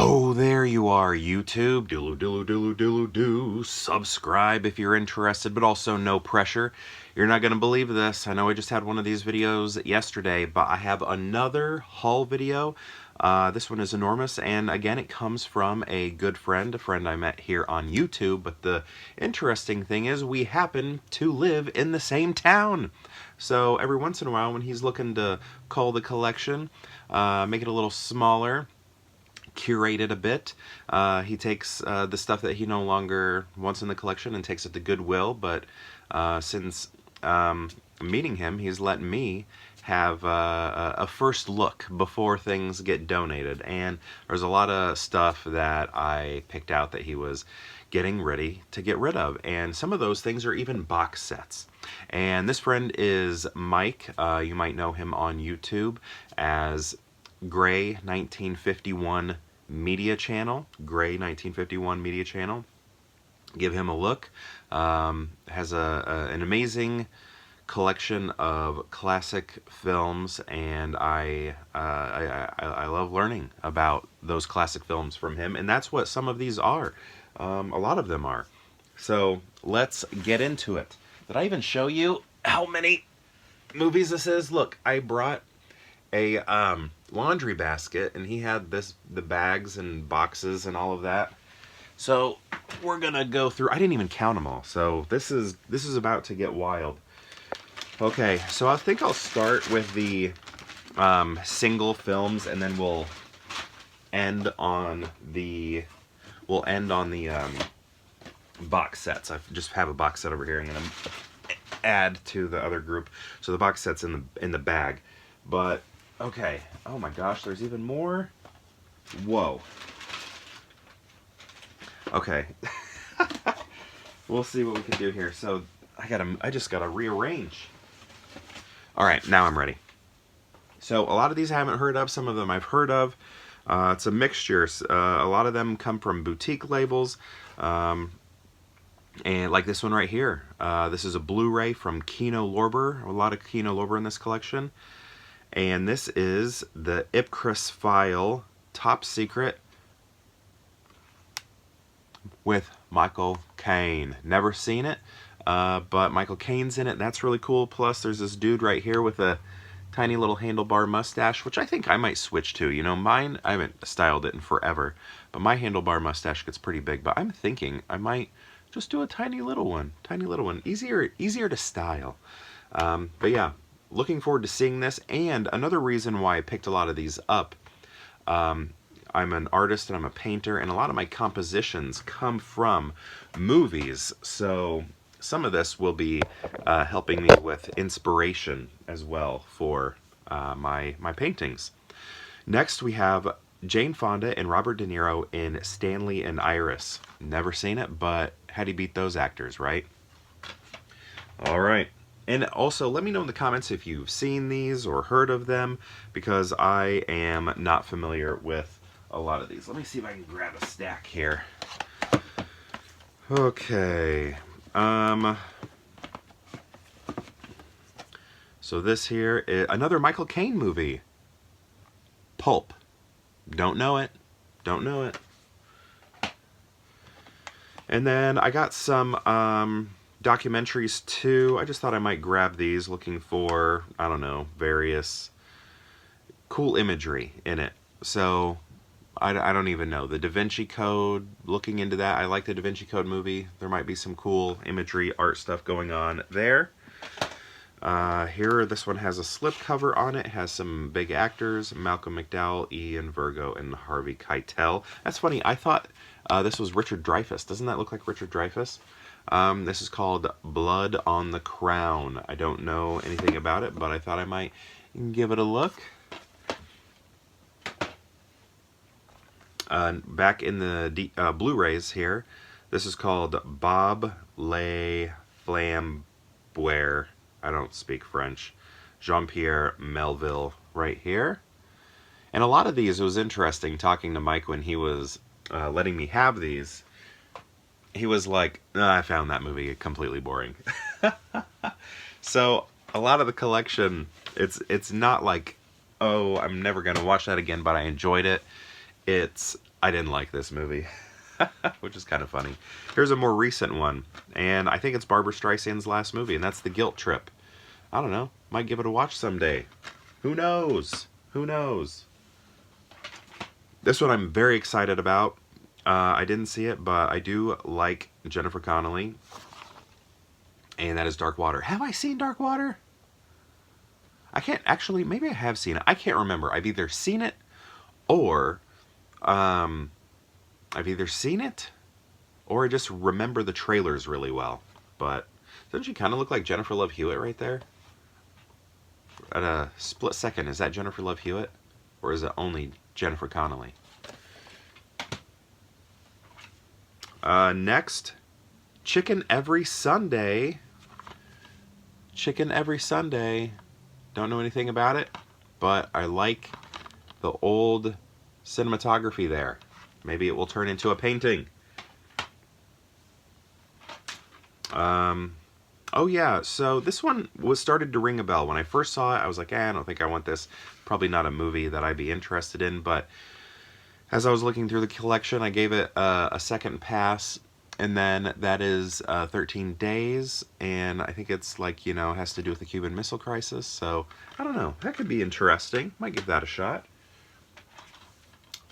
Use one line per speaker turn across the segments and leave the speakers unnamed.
Oh, there you are, YouTube. Do. Subscribe if you're interested, but also no pressure. You're not going to believe this. I know I just had one of these videos yesterday, but I have another haul video. This one is enormous, and again, it comes from a good friend, a friend I met here on YouTube. But the interesting thing is we happen to live in the same town. So every once in a while, when he's looking to cull the collection, make it a little smaller, curate it a bit. He takes the stuff that he no longer wants in the collection and takes it to Goodwill, but since meeting him, he's let me have a first look before things get donated, and there's a lot of stuff that I picked out that he was getting ready to get rid of, and some of those things are even box sets. And this friend is Mike. You might know him on YouTube as Gray 1951 Media Channel. Gray 1951 Media Channel. Give him a look. Has an amazing collection of classic films, and I love learning about those classic films from him, and that's what some of these are. A lot of them are. So let's get into it. Did I even show you how many movies this is? Look, I brought a laundry basket, and he had the bags and boxes and all of that. So we're gonna go through. I didn't even count them all. So this is about to get wild. Okay, so I think I'll start with the single films, and then we'll end on the box sets. I just have a box set over here. I'm gonna add to the other group. So the box set's in the bag. But okay. Oh my gosh, there's even more. Whoa. Okay. We'll see what we can do here. So I just gotta rearrange. All right, now I'm ready. So a lot of these I haven't heard of. Some of them I've heard of. It's a mixture. A lot of them come from boutique labels. And like this one right here. This is a Blu-ray from Kino Lorber. A lot of Kino Lorber in this collection. And this is the Ipcris File Top Secret with Michael Caine. Never seen it, but Michael Caine's in it. That's really cool. Plus, there's this dude right here with a tiny little handlebar mustache, which I think I might switch to. You know, mine, I haven't styled it in forever, but my handlebar mustache gets pretty big. But I'm thinking I might just do a tiny little one. Easier to style. But yeah, looking forward to seeing this. And another reason why I picked a lot of these up, I'm an artist and I'm a painter, and a lot of my compositions come from movies. So some of this will be helping me with inspiration as well for my paintings. Next we have Jane Fonda and Robert De Niro in Stanley and Iris. Never seen it, but how do you beat those actors, right? All right. And also, let me know in the comments if you've seen these or heard of them, because I am not familiar with a lot of these. Let me see if I can grab a stack here. Okay. So this here is another Michael Caine movie. Pulp. Don't know it. And then I got some documentaries too. I just thought I might grab these, looking for, I don't know, various cool imagery in it. So I don't even know. The Da Vinci Code, looking into that. I like the Da Vinci Code movie. There might be some cool imagery, art stuff going on there. Here, this one has a slipcover on it. It has some big actors: Malcolm McDowell, Ian Virgo, and Harvey Keitel. That's funny. I thought this was Richard Dreyfuss. Doesn't that look like Richard Dreyfuss? This is called Blood on the Crown. I don't know anything about it, but I thought I might give it a look. Back in the Blu-rays here, this is called Bob Le Flamboyant. I don't speak French. Jean-Pierre Melville right here. And a lot of these, it was interesting talking to Mike when he was letting me have these. He was like, I found that movie completely boring. So a lot of the collection, it's not like, oh, I'm never going to watch that again, but I enjoyed it. I didn't like this movie, which is kind of funny. Here's a more recent one, and I think it's Barbra Streisand's last movie, and that's The Guilt Trip. I don't know. Might give it a watch someday. Who knows? Who knows? This one I'm very excited about. I didn't see it, but I do like Jennifer Connelly. And that is Dark Water. Have I seen Dark Water? I can't actually, maybe I have seen it. I can't remember. I've either seen it or I just remember the trailers really well. But doesn't she kind of look like Jennifer Love Hewitt right there? At a split second, is that Jennifer Love Hewitt? Or is it only Jennifer Connelly? Next, Chicken Every Sunday. Chicken Every Sunday. Don't know anything about it, but I like the old cinematography there. Maybe it will turn into a painting. Oh yeah, so this one started to ring a bell. When I first saw it, I was like, I don't think I want this. Probably not a movie that I'd be interested in, but as I was looking through the collection, I gave it a second pass, and then that is 13 Days, and I think it's like, you know, has to do with the Cuban Missile Crisis, so I don't know. That could be interesting. Might give that a shot.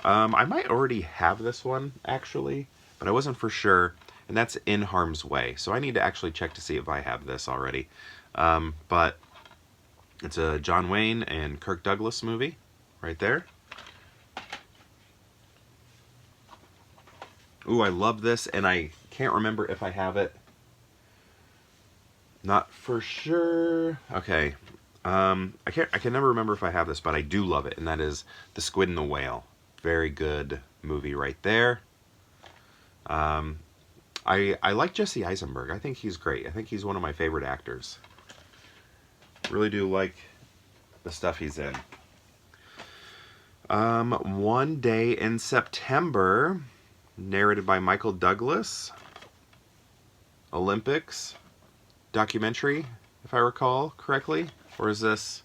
I might already have this one, actually, but I wasn't for sure. And that's In Harm's Way. So I need to actually check to see if I have this already. But it's a John Wayne and Kirk Douglas movie right there. Ooh, I love this, and I can't remember if I have it. Not for sure. Okay. I can never remember if I have this, but I do love it, and that is The Squid and the Whale. Very good movie right there. I like Jesse Eisenberg. I think he's great. I think he's one of my favorite actors. Really do like the stuff he's in. One Day in September, narrated by Michael Douglas. Olympics documentary, if I recall correctly. Or is this...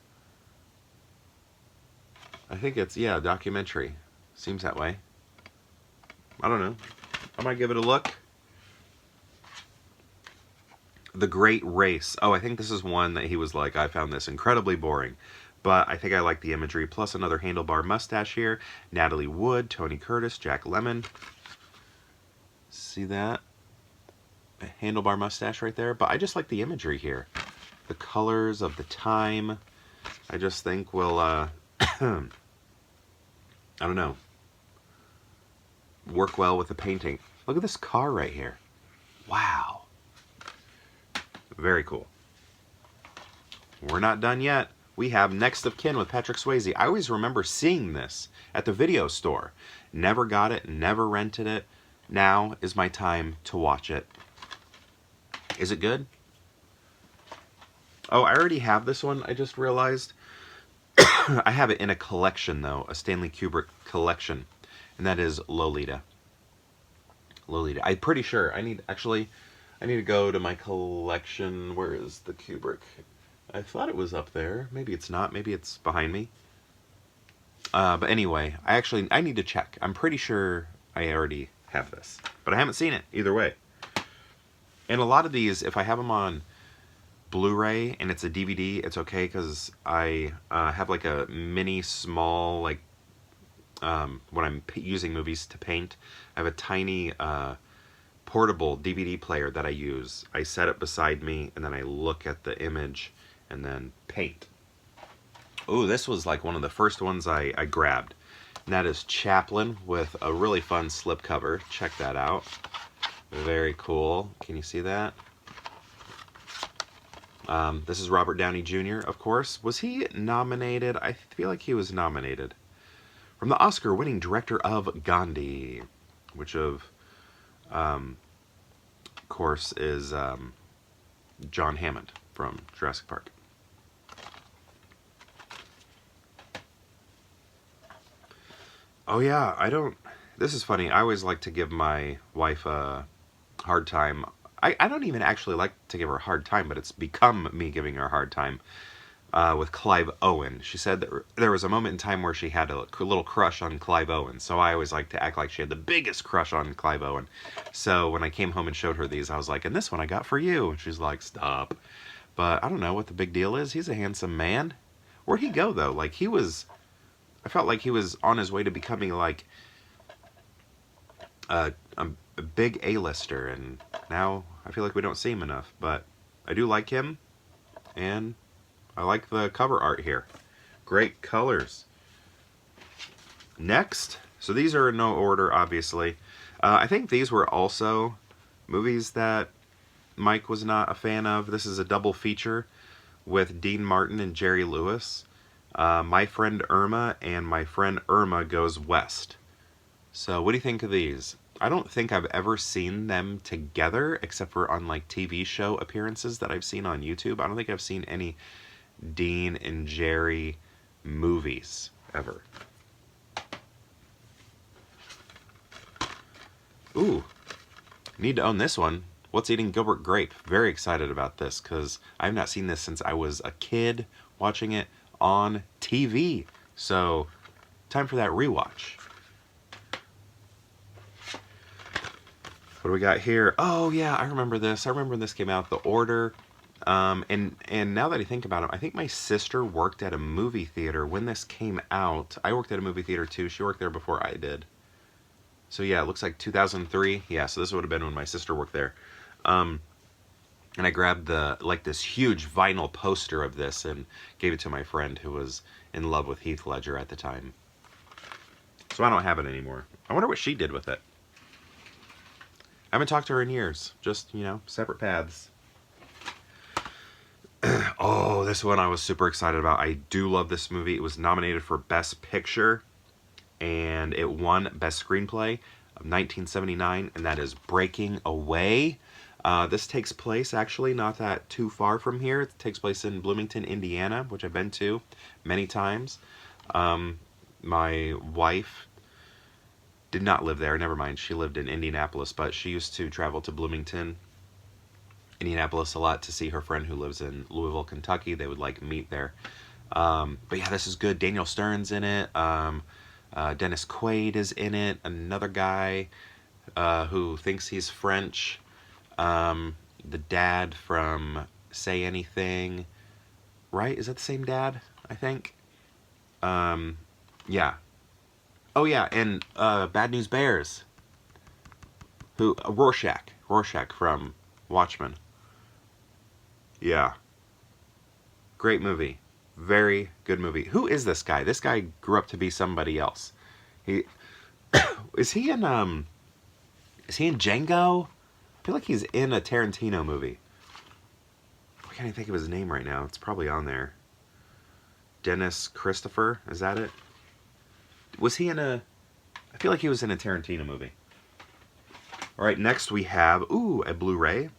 I think it's, yeah, documentary. Seems that way. I don't know. I might give it a look. The Great Race. Oh, I think this is one that he was like, I found this incredibly boring. But I think I like the imagery. Plus another handlebar mustache here. Natalie Wood, Tony Curtis, Jack Lemmon. See that? A handlebar mustache right there. But I just like the imagery here. The colors of the time. I just think will, I don't know, work well with the painting. Look at this car right here. Wow. Very cool. We're not done yet. We have Next of Kin with Patrick Swayze. I always remember seeing this at the video store. Never got it, never rented it. Now is my time to watch it. Is it good? Oh, I already have this one, I just realized. I have it in a collection, though. A Stanley Kubrick collection. And that is Lolita. Lolita. I'm pretty sure. I need to go to my collection. Where is the Kubrick? I thought it was up there. Maybe it's not. Maybe it's behind me. But anyway, I need to check. I'm pretty sure I already have this. But I haven't seen it either way. And a lot of these, if I have them on Blu-ray and it's a DVD, it's okay because I have like a mini small, like, when I'm using movies to paint, I have a tiny portable DVD player that I use. I set it beside me and then I look at the image and then paint. Oh, this was like one of the first ones I grabbed. And that is Chaplin with a really fun slipcover. Check that out. Very cool. Can you see that? This is Robert Downey Jr., of course. Was he nominated? I feel like he was nominated. From the Oscar-winning director of Gandhi, which of course is John Hammond from Jurassic Park. Oh yeah, this is funny. I always like to give my wife a hard time. I don't even actually like to give her a hard time, but it's become me giving her a hard time. with Clive Owen. She said that there was a moment in time where she had a little crush on Clive Owen. So I always like to act like she had the biggest crush on Clive Owen. So when I came home and showed her these, I was like, and this one I got for you. And she's like, stop. But I don't know what the big deal is. He's a handsome man. Where'd he go, though? Like, I felt like he was on his way to becoming, like, a big A-lister. And now I feel like we don't see him enough. But I do like him. And I like the cover art here. Great colors. Next, so these are in no order, obviously. I think these were also movies that Mike was not a fan of. This is a double feature with Dean Martin and Jerry Lewis. My Friend Irma and My Friend Irma Goes West. So what do you think of these? I don't think I've ever seen them together, except for on like TV show appearances that I've seen on YouTube. I don't think I've seen any Dean and Jerry movies ever. Ooh, need to own this one. What's Eating Gilbert Grape? Very excited about this because I've not seen this since I was a kid watching it on TV. So, time for that rewatch. What do we got here? Oh yeah, I remember this. I remember when this came out. The Order. And now that I think about it, I think my sister worked at a movie theater when this came out. I worked at a movie theater too. She worked there before I did. So yeah, it looks like 2003. Yeah, so this would have been when my sister worked there. And I grabbed this huge vinyl poster of this and gave it to my friend who was in love with Heath Ledger at the time. So I don't have it anymore. I wonder what she did with it. I haven't talked to her in years. Just, separate paths. Oh, this one I was super excited about. I do love this movie. It was nominated for Best Picture, and it won Best Screenplay of 1979, and that is Breaking Away. This takes place actually not that too far from here. It takes place in Bloomington, Indiana, which I've been to many times. My wife did not live there. Never mind, she lived in Indianapolis, but she used to travel to Bloomington, Indianapolis a lot to see her friend who lives in Louisville, Kentucky. They would meet there. But yeah, this is good. Daniel Stern's in it. Dennis Quaid is in it. Another guy who thinks he's French. The dad from Say Anything. Right? Is that the same dad? I think. Yeah. Oh yeah, and Bad News Bears. Rorschach from Watchmen. Yeah. Great movie. Very good movie. Who is this guy? This guy grew up to be somebody else. Is he in Django? I feel like he's in a Tarantino movie. I can't even think of his name right now. It's probably on there. Dennis Christopher, is that it? Was he in I feel like he was in a Tarantino movie. Alright, next we have, a Blu-ray.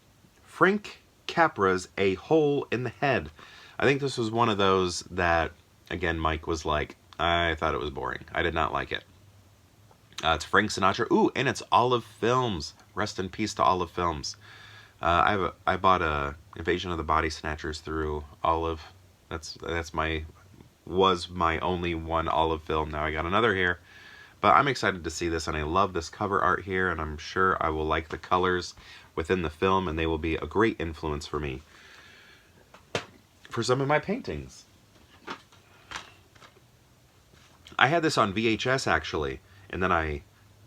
Frank Capra's A Hole in the Head. I think this was one of those that, again, Mike was like, I thought it was boring. I did not like it. It's Frank Sinatra. And it's Olive Films. Rest in peace to Olive Films. I bought a Invasion of the Body Snatchers through Olive. Was my only one Olive film. Now I got another here. But I'm excited to see this, and I love this cover art here, and I'm sure I will like the colors within the film, and they will be a great influence for me for some of my paintings. I had this on VHS, actually, and then I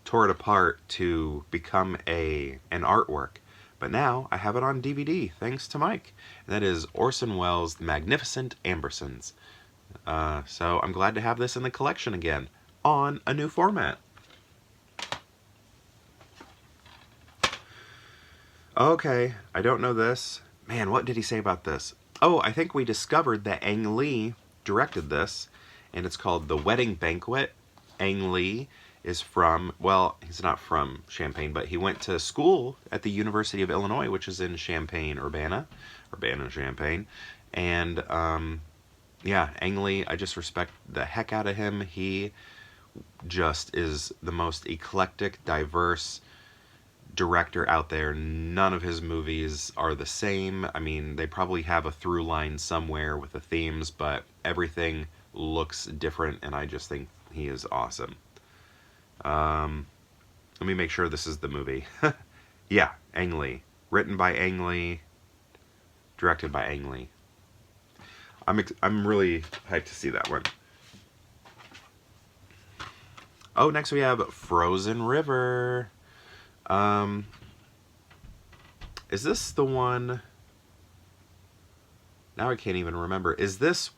tore it apart to become an artwork. But now I have it on DVD, thanks to Mike. And that is Orson Welles' The Magnificent Ambersons. So I'm glad to have this in the collection again, on a new format. Okay, I don't know this. Man, what did he say about this? Oh, I think we discovered that Ang Lee directed this, and it's called The Wedding Banquet. Ang Lee is from, well, he's not from Champaign, but he went to school at the University of Illinois, which is in Champaign, Urbana-Champaign. And, yeah, Ang Lee, I just respect the heck out of him. He just is the most eclectic, diverse director out there. None of his movies are the same. I mean, they probably have a through line somewhere with the themes, but everything looks different, and I just think he is awesome. Let me make sure this is the movie. Yeah, Ang Lee. Written by Ang Lee. Directed by Ang Lee. I'm really hyped to see that one. Oh, next we have Frozen River. Is this the one? Now I can't even remember. Is this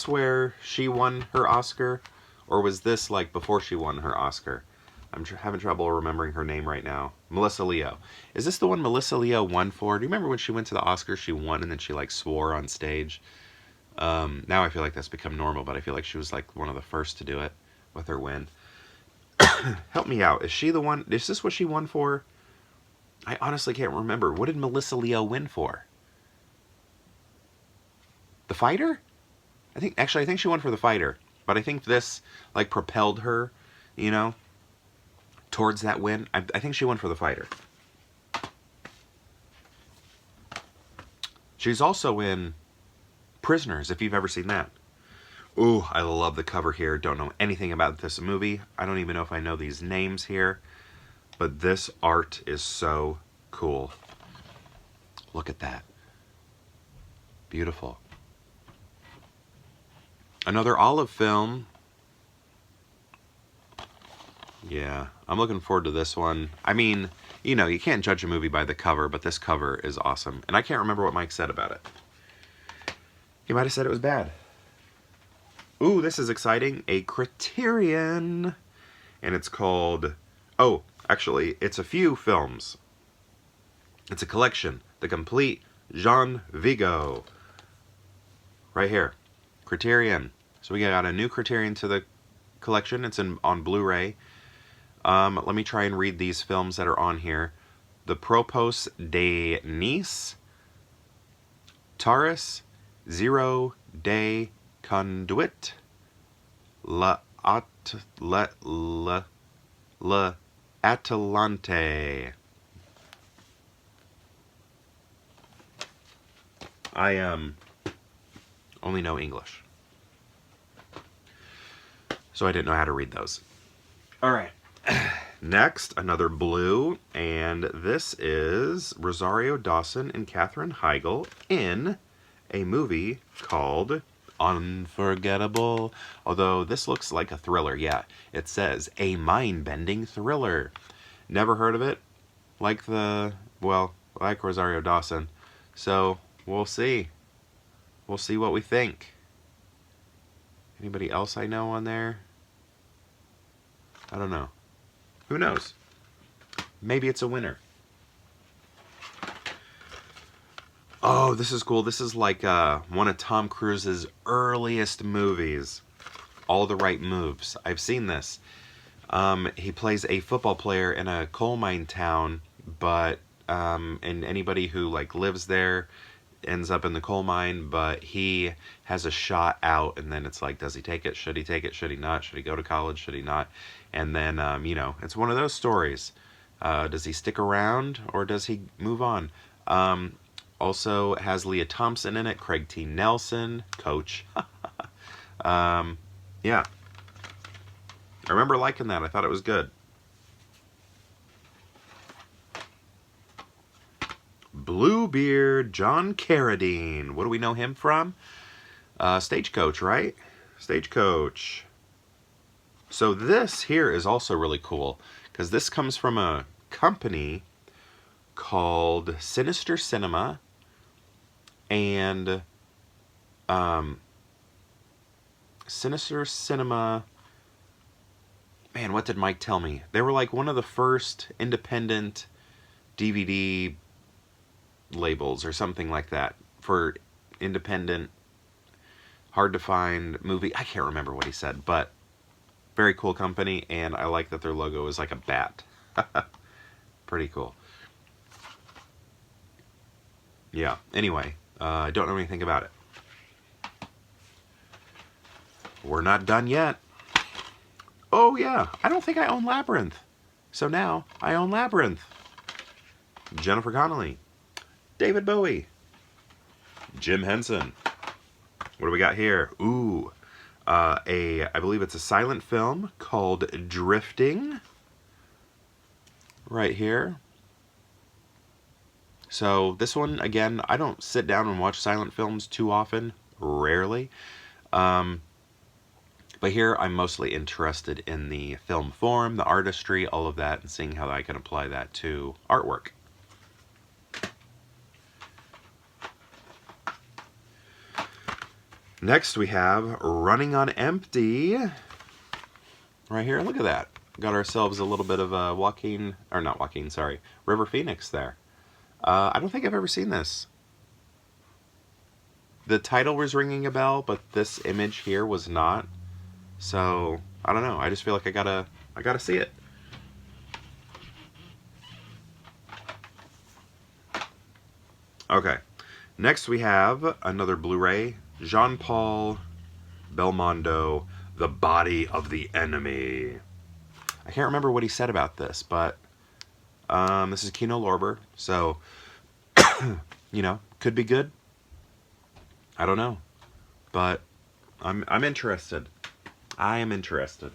where she won her Oscar? Or was this like before she won her Oscar? I'm having trouble remembering her name right now. Melissa Leo. Is this the one Melissa Leo won for? Do you remember when she went to the Oscars, she won and then she like swore on stage? Now I feel like that's become normal, but I feel like she was like one of the first to do it with her win. Help me out. Is she the one? Is this what she won for? I honestly can't remember. What did Melissa Leo win for? The Fighter? I think she won for The Fighter. But I think this like propelled her, you know, towards that win. I think she won for The Fighter. She's also in Prisoners, if you've ever seen that. Ooh, I love the cover here. Don't know anything about this movie. I don't even know if I know these names here. But this art is so cool. Look at that. Beautiful. Another Olive film. Yeah, I'm looking forward to this one. I mean, you know, you can't judge a movie by the cover, but this cover is awesome. And I can't remember what Mike said about it. He might have said it was bad. Ooh, this is exciting. A Criterion. And it's called... Oh, actually, it's a few films. It's a collection. The Complete Jean Vigo. Right here. Criterion. So we got a new Criterion to the collection. It's on Blu-ray. Let me try and read these films that are on here. The Propos de Nice. Taurus. Zero de Conduit. La Atalante. I only know English, so I didn't know how to read those. All right. Next, another blue, and this is Rosario Dawson and Katherine Heigl in a movie called Unforgettable. Although this looks like a thriller. Yeah, it says a mind-bending thriller. Never heard of it. Like Rosario Dawson. So we'll see. We'll see what we think. Anybody else I know on there? I don't know. Who knows? Maybe it's a winner. Oh, this is cool. This is like one of Tom Cruise's earliest movies. All the Right Moves. I've seen this. He plays a football player in a coal mine town, but and anybody who like lives there ends up in the coal mine, but he has a shot out, and then it's like, does he take it? Should he take it? Should he not? Should he go to college? Should he not? And then, you know, it's one of those stories. Does he stick around, or does he move on? Also has Leah Thompson in it, Craig T. Nelson, Coach. Yeah. I remember liking that. I thought it was good. Bluebeard, John Carradine. What do we know him from? Stagecoach, right? Stagecoach. So this here is also really cool, because this comes from a company called Sinister Cinema, and Sinister Cinema, man, what did Mike tell me? They were like one of the first independent DVD labels or something like that for independent, hard to find movie. I can't remember what he said, but very cool company, and I like that their logo is like a bat. Pretty cool. Yeah, anyway, I don't know anything about it. We're not done yet. Oh yeah, I don't think I own Labyrinth. So now I own Labyrinth. Jennifer Connelly, David Bowie, Jim Henson. What do we got here? Ooh, I believe it's a silent film called Drifting. Right here. So this one, again, I don't sit down and watch silent films too often, rarely. But here I'm mostly interested in the film form, the artistry, all of that, and seeing how I can apply that to artwork. Next we have Running on Empty. Right here, look at that. Got ourselves a little bit of a River Phoenix there. I don't think I've ever seen this. The title was ringing a bell, but this image here was not. So, I don't know. I just feel like I gotta see it. Okay. Next we have another Blu-ray. Jean-Paul Belmondo, The Body of the Enemy. I can't remember what he said about this, but this is Kino Lorber, so, you know, could be good. I don't know, but I'm interested. I am interested.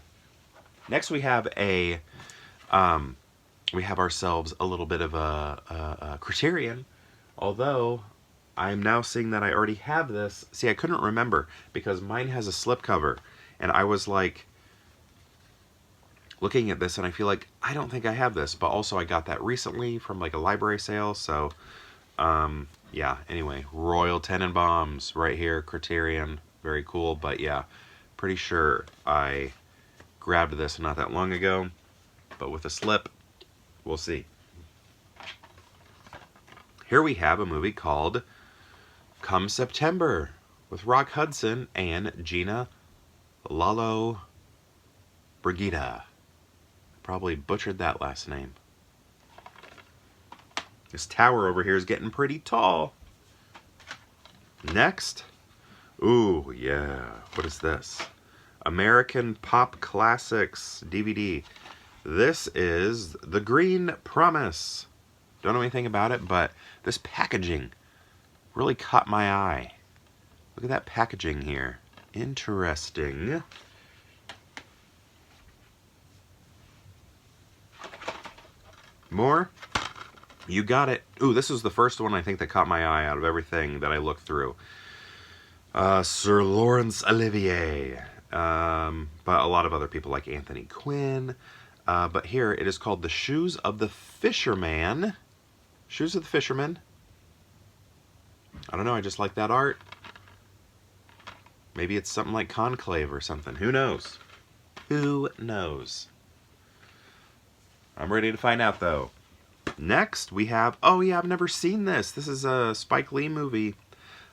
Next we have we have ourselves a little bit of a Criterion, although I'm now seeing that I already have this. See, I couldn't remember because mine has a slipcover, and I was like looking at this and I feel like I don't think I have this, but also I got that recently from like a library sale, so yeah, anyway, Royal Tenenbaums right here, Criterion, very cool, but yeah, pretty sure I grabbed this not that long ago, but with a slip, we'll see. Here we have a movie called Come September with Rock Hudson and Gina Lalo Brigida. Probably butchered that last name. This tower over here is getting pretty tall. Next. Ooh, yeah. What is this? American Pop Classics DVD. This is The Green Promise. Don't know anything about it, but this packaging really caught my eye. Look at that packaging here. Interesting. More? You got it. Ooh, this was the first one I think that caught my eye out of everything that I looked through. Sir Laurence Olivier. But a lot of other people like Anthony Quinn. But here it is called The Shoes of the Fisherman. Shoes of the Fisherman. I don't know, I just like that art. Maybe it's something like Conclave or something. Who knows? Who knows? I'm ready to find out, though. Next, we have... Oh, yeah, I've never seen this. This is a Spike Lee movie.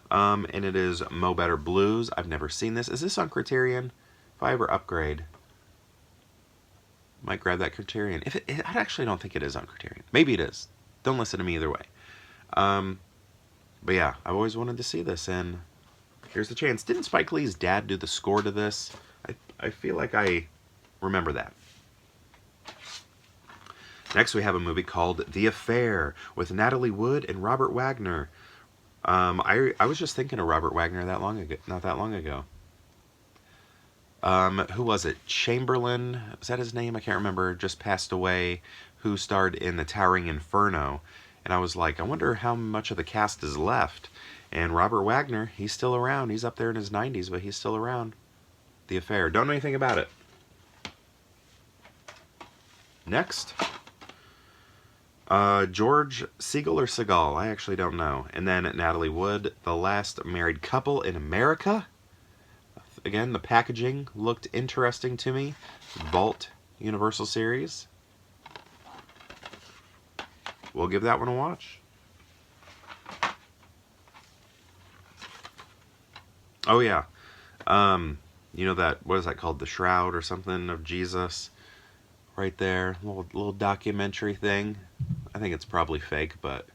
And it is Mo Better Blues. I've never seen this. Is this on Criterion? If I ever upgrade, might grab that Criterion. I actually don't think it is on Criterion. Maybe it is. Don't listen to me either way. But yeah, I've always wanted to see this, and here's the chance. Didn't Spike Lee's dad do the score to this? I feel like I remember that. Next, we have a movie called The Affair with Natalie Wood and Robert Wagner. I was just thinking of Robert Wagner not that long ago. Who was it? Chamberlain, was that his name? I can't remember. Just passed away. Who starred in The Towering Inferno. And I was like, I wonder how much of the cast is left. And Robert Wagner, he's still around. He's up there in his 90s, but he's still around. The Affair. Don't know anything about it. Next. George Siegel or Seagal, I actually don't know. And then Natalie Wood, The Last Married Couple in America. Again, the packaging looked interesting to me. Vault Universal Series. We'll give that one a watch. Oh yeah. You know that, what is that called? The Shroud or something of Jesus? Right there. Little documentary thing. I think it's probably fake, but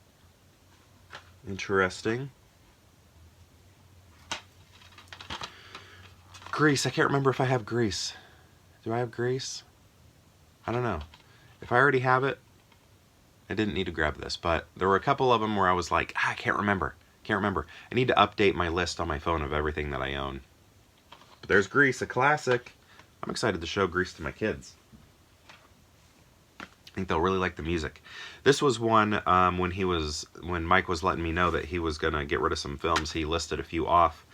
interesting. Grease. I can't remember if I have Grease. Do I have Grease? I don't know. If I already have it, I didn't need to grab this, but there were a couple of them where I was like, I can't remember. I need to update my list on my phone of everything that I own. But there's Grease, a classic. I'm excited to show Grease to my kids. I think they'll really like the music. This was one when Mike was letting me know that he was gonna get rid of some films. He listed a few off,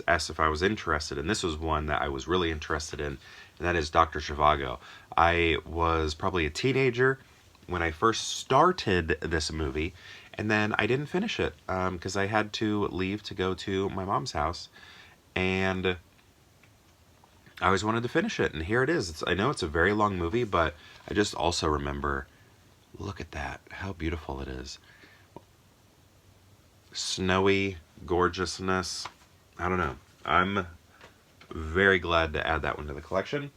asked if I was interested, and this was one that I was really interested in, and that is Dr. Zhivago. I was probably a teenager when I first started this movie, and then I didn't finish it because I had to leave to go to my mom's house, and I always wanted to finish it, and here it is. I know it's a very long movie, but I just also remember, look at that, how beautiful it is. Snowy gorgeousness. I don't know. I'm very glad to add that one to the collection.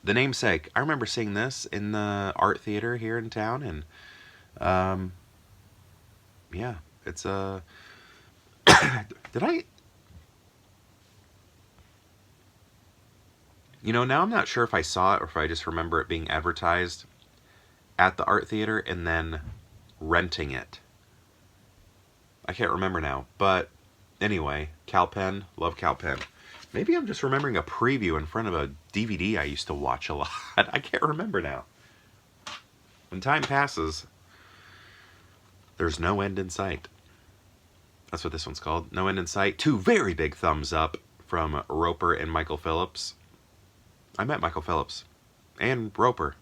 The Namesake. I remember seeing this in the art theater here in town, and yeah, it's a. Did I? You know, now I'm not sure if I saw it or if I just remember it being advertised at the art theater and then renting it. I can't remember now, but anyway, Cal Penn, love Cal Penn. Maybe I'm just remembering a preview in front of a DVD I used to watch a lot. I can't remember now. When time passes, there's no end in sight. That's what this one's called. No End in Sight. 2 very big thumbs up from Roper and Michael Phillips. I met Michael Phillips and Roper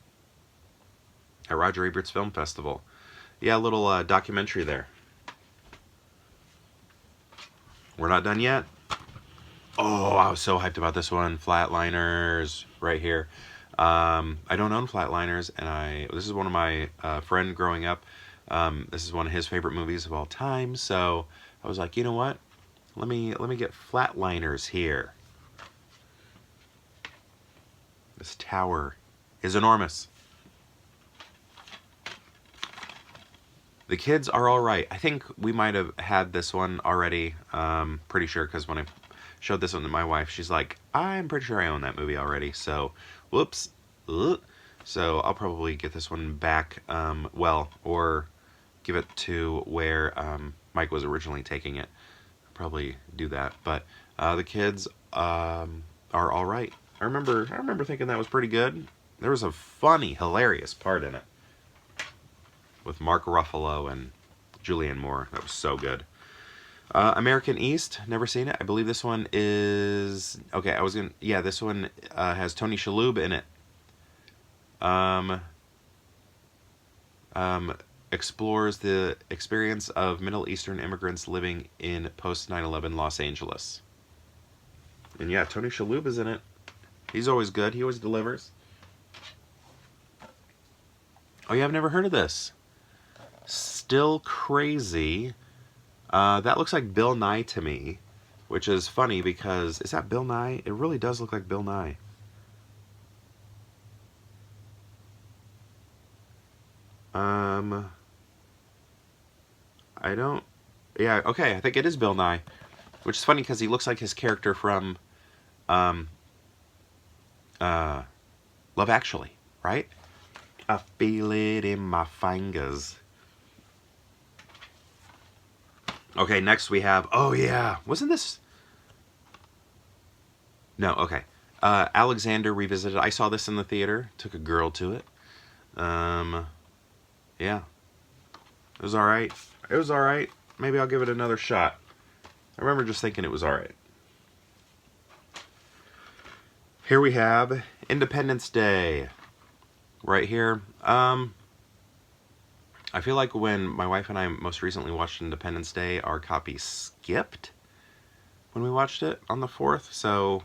at Roger Ebert's Film Festival. Yeah, a little documentary there. We're not done yet. Oh, I was so hyped about this one. Flatliners, right here. I don't own Flatliners, and this is one of my friend growing up. This is one of his favorite movies of all time. So I was like, you know what? Let me get Flatliners here. This tower is enormous. The kids are all right. I think we might have had this one already. Pretty sure, because when I showed this one to my wife, she's like, I'm pretty sure I own that movie already. So, whoops. So I'll probably get this one back, or give it to where Mike was originally taking it. I'll probably do that. But the kids are all right. I remember thinking that was pretty good. There was a funny, hilarious part in it with Mark Ruffalo and Julianne Moore. That was so good. American East, never seen it. I believe this one is... Okay, this one has Tony Shalhoub in it. Explores the experience of Middle Eastern immigrants living in post-9/11 Los Angeles. And yeah, Tony Shalhoub is in it. He's always good. He always delivers. Oh yeah, I've never heard of this. Still Crazy. That looks like Bill Nye to me, which is funny because... Is that Bill Nye? It really does look like Bill Nye. I don't... Yeah, okay, I think it is Bill Nye. Which is funny because he looks like his character from Love Actually, right? I feel it in my fingers. Okay, next we have... Oh, yeah. Wasn't this... No, okay. Alexander Revisited. I saw this in the theater. Took a girl to it. Yeah. It was alright. It was alright. Maybe I'll give it another shot. I remember just thinking it was alright. Here we have Independence Day. Right here. I feel like when my wife and I most recently watched Independence Day, our copy skipped when we watched it on the 4th. So,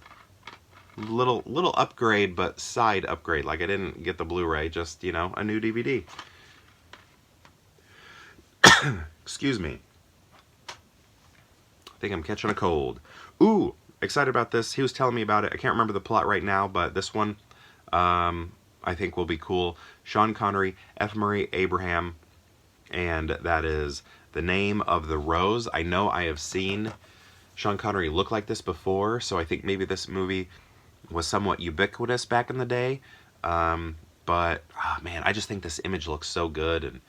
little upgrade, but side upgrade. Like, I didn't get the Blu-ray, just, you know, a new DVD. Excuse me. I think I'm catching a cold. Ooh, excited about this. He was telling me about it. I can't remember the plot right now, but this one, I think will be cool. Sean Connery, F. Murray Abraham, and that is The Name of the Rose. I know I have seen Sean Connery look like this before, so I think maybe this movie was somewhat ubiquitous back in the day. But, oh man, I just think this image looks so good. And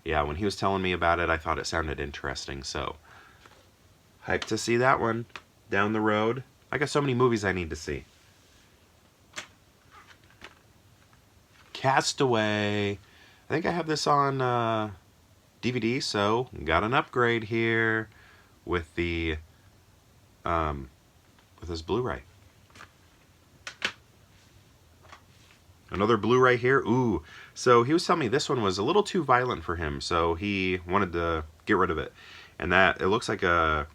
yeah, when he was telling me about it, I thought it sounded interesting. So, hyped to see that one down the road. I got so many movies I need to see. Castaway. I think I have this on DVD, so got an upgrade here with the with this Blu-ray. Another Blu-ray here. Ooh, so he was telling me this one was a little too violent for him, so he wanted to get rid of it. And that it looks like a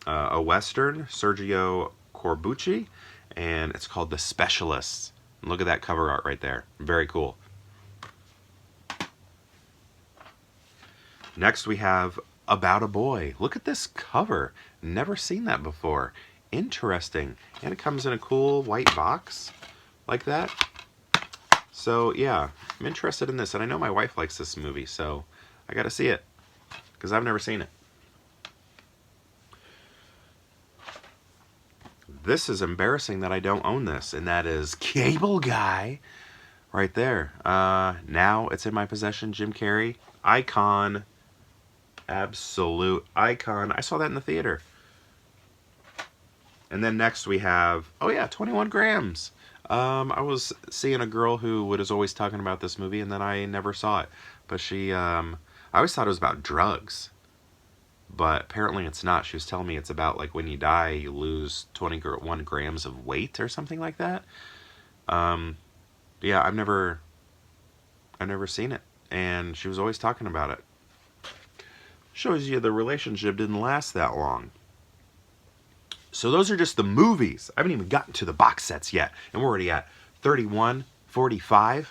Western, Sergio Corbucci, and it's called The Specialists. And look at that cover art right there. Very cool. Next we have About a Boy. Look at this cover. Never seen that before. Interesting. And it comes in a cool white box like that. So yeah, I'm interested in this. And I know my wife likes this movie, so I gotta see it. Because I've never seen it. This is embarrassing that I don't own this. And that is Cable Guy. Right there. Now it's in my possession. Jim Carrey. Icon. Absolute icon. I saw that in the theater. And then next we have, oh yeah, 21 Grams. I was seeing a girl who was always talking about this movie, and then I never saw it. But she, I always thought it was about drugs. But apparently it's not. She was telling me it's about, like, when you die, you lose 21 grams of weight or something like that. Yeah, I've never seen it. And she was always talking about it. Shows you the relationship didn't last that long. So those are just the movies. I haven't even gotten to the box sets yet. And we're already at 31.45.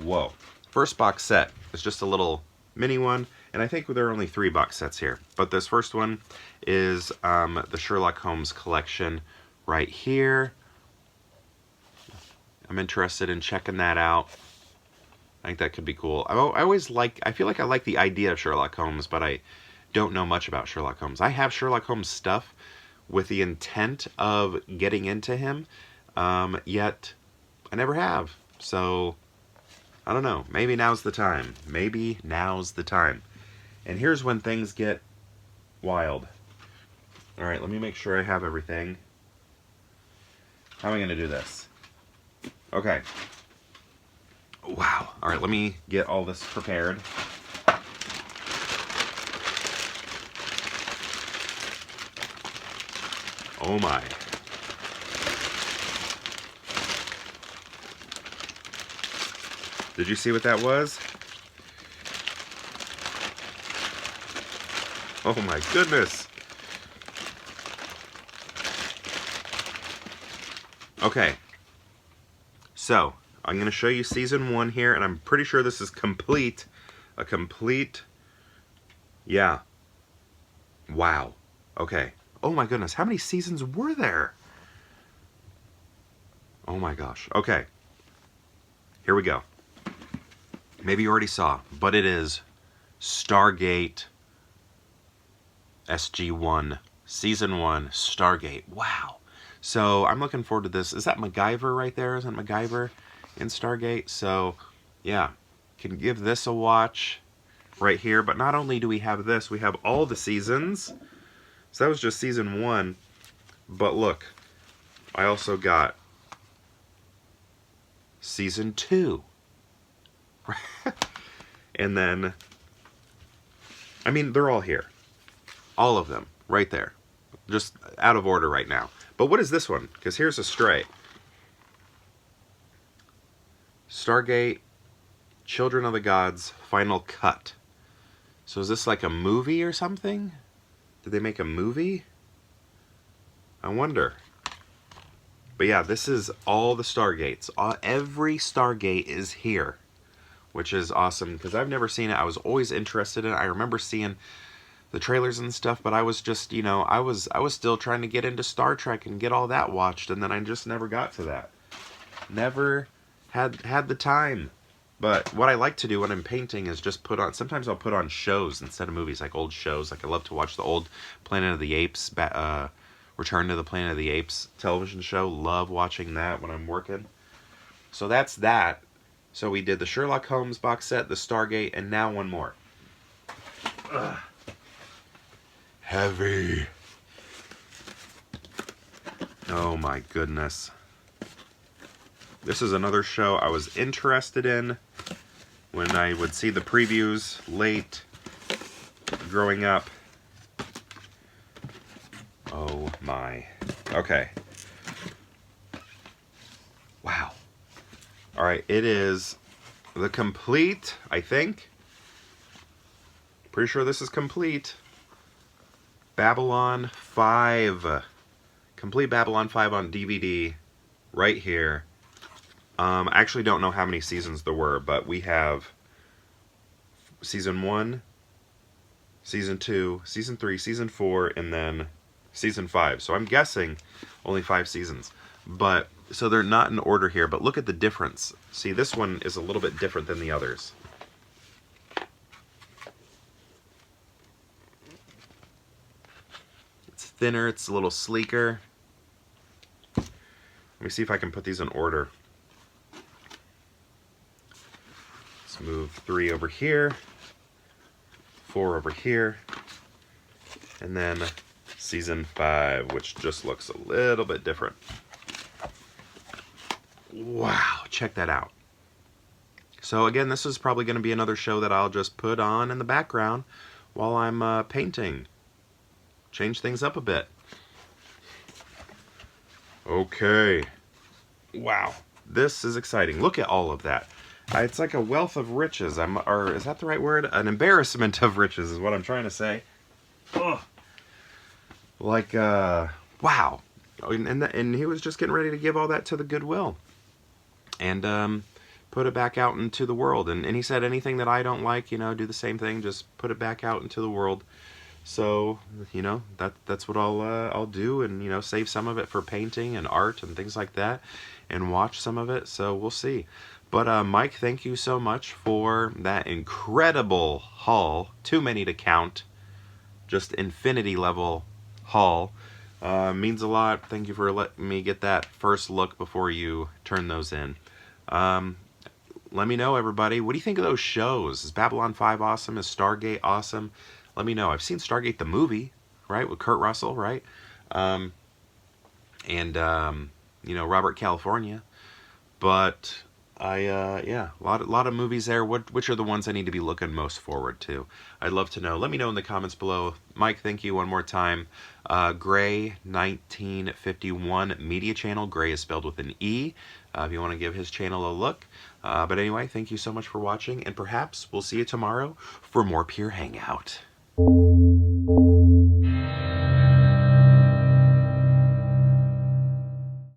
Whoa. First box set is just a little mini one. And I think there are only 3 box sets here. But this first one is the Sherlock Holmes collection right here. I'm interested in checking that out. I think that could be cool. I feel like I like the idea of Sherlock Holmes, but I don't know much about Sherlock Holmes. I have Sherlock Holmes stuff with the intent of getting into him, yet I never have. So, I don't know. Maybe now's the time. Maybe now's the time. And here's when things get wild. Alright, let me make sure I have everything. How am I going to do this? Okay. Wow. Alright, let me get all this prepared. Oh my. Did you see what that was? Oh my goodness. Okay. So, I'm going to show you season 1 here, and I'm pretty sure this is complete. A complete... Yeah. Wow. Okay. Oh my goodness, how many seasons were there? Oh my gosh. Okay. Here we go. Maybe you already saw, but it is Stargate SG-1. Season 1, Stargate. Wow. So, I'm looking forward to this. Is that MacGyver right there? Isn't MacGyver in Stargate? So, yeah. Can give this a watch right here. But not only do we have this, we have all the seasons. So that was just season 1. But look, I also got season 2. And then, I mean, they're all here. All of them, right there. Just out of order right now. But what is this one? Because here's a stray. Stargate, Children of the Gods, Final Cut. So is this like a movie or something? Did they make a movie? I wonder. But yeah, this is all the Stargates. Every Stargate is here. Which is awesome, because I've never seen it. I was always interested in it. I remember seeing the trailers and stuff, but I was just, you know, I was still trying to get into Star Trek and get all that watched, and then I just never got to that. Never had the time. But what I like to do when I'm painting is just put on, sometimes I'll put on shows instead of movies, like old shows. Like I love to watch the old Planet of the Apes, Return to the Planet of the Apes television show. Love watching that when I'm working. So that's that. So we did the Sherlock Holmes box set, the Stargate, and now one more. Ugh. Heavy. Oh my goodness. This is another show I was interested in when I would see the previews late growing up. Oh my. Okay. Wow. Alright, it is the Complete, I think. Pretty sure this is Complete. Babylon 5. Complete Babylon 5 on DVD right here. I actually don't know how many seasons there were, but we have Season 1, Season 2, Season 3, Season 4, and then Season 5. So I'm guessing only 5 seasons. But, so they're not in order here, but look at the difference. See, this one is a little bit different than the others. It's thinner, it's a little sleeker. Let me see if I can put these in order. Let's move 3 over here, 4 over here, and then Season 5, which just looks a little bit different. Wow, check that out. So again, this is probably going to be another show that I'll just put on in the background while I'm painting. Change things up a bit. Okay. Wow. This is exciting. Look at all of that. It's like a wealth of riches. Or is that the right word? An embarrassment of riches is what I'm trying to say. Ugh. Like, wow. And he was just getting ready to give all that to the Goodwill. And put it back out into the world. And he said, anything that I don't like, you know, do the same thing. Just put it back out into the world. So, you know, that's what I'll do, and, you know, save some of it for painting and art and things like that, and watch some of it. So we'll see. But Mike, thank you so much for that incredible haul. Too many to count. Just infinity level haul. Means a lot. Thank you for letting me get that first look before you turn those in. Let me know, everybody. What do you think of those shows? Is Babylon 5 awesome? Is Stargate awesome? Let me know. I've seen Stargate the movie, right, with Kurt Russell, right? You know, Robert California. But yeah, a lot of movies there. Which are the ones I need to be looking most forward to? I'd love to know. Let me know in the comments below. Mike, thank you one more time. Gray 1951 Media Channel. Gray is spelled with an E. If you want to give his channel a look. But anyway, thank you so much for watching, and perhaps we'll see you tomorrow for more Pure Hangout.